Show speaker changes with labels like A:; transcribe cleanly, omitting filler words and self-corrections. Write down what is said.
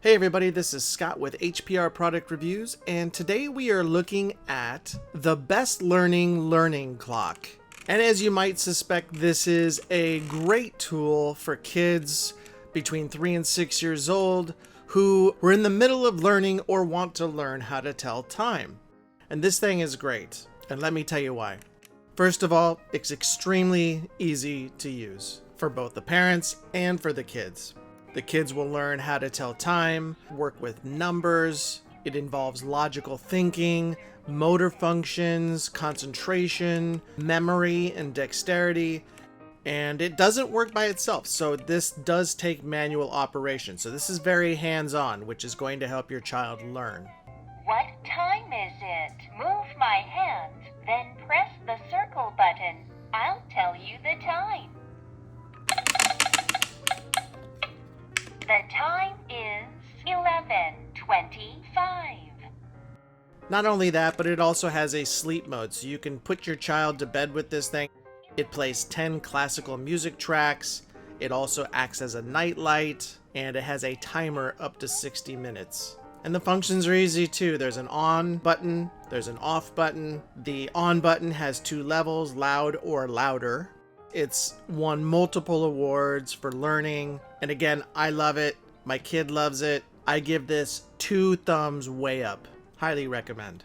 A: Hey everybody, this is Scott with HPR Product Reviews, and today we are looking at the Best Learning Clock. And as you might suspect, this is a great tool for kids between 3 and 6 years old who were in the middle of learning or want to learn how to tell time. And this thing is great, and let me tell you why. First of all, it's extremely easy to use for both the parents and for the kids. The kids will learn how to tell time, work with numbers. It involves logical thinking, motor functions, concentration, memory, and dexterity. And it doesn't work by itself, so this does take manual operation. So this is very hands-on, which is going to help your child learn.
B: What time is it? Move my hand, then press the circle button. I'll tell you the time. The time is 11:25.
A: Not only that, but it also has a sleep mode, so you can put your child to bed with this thing. It plays 10 classical music tracks. It also acts as a night light, and it has a timer up to 60 minutes. And the functions are easy too. There's an on button, there's an off button. The on button has 2 levels, loud or louder. It's won multiple awards for learning. And again, I love it. My kid loves it. I give this 2 thumbs way up. Highly recommend.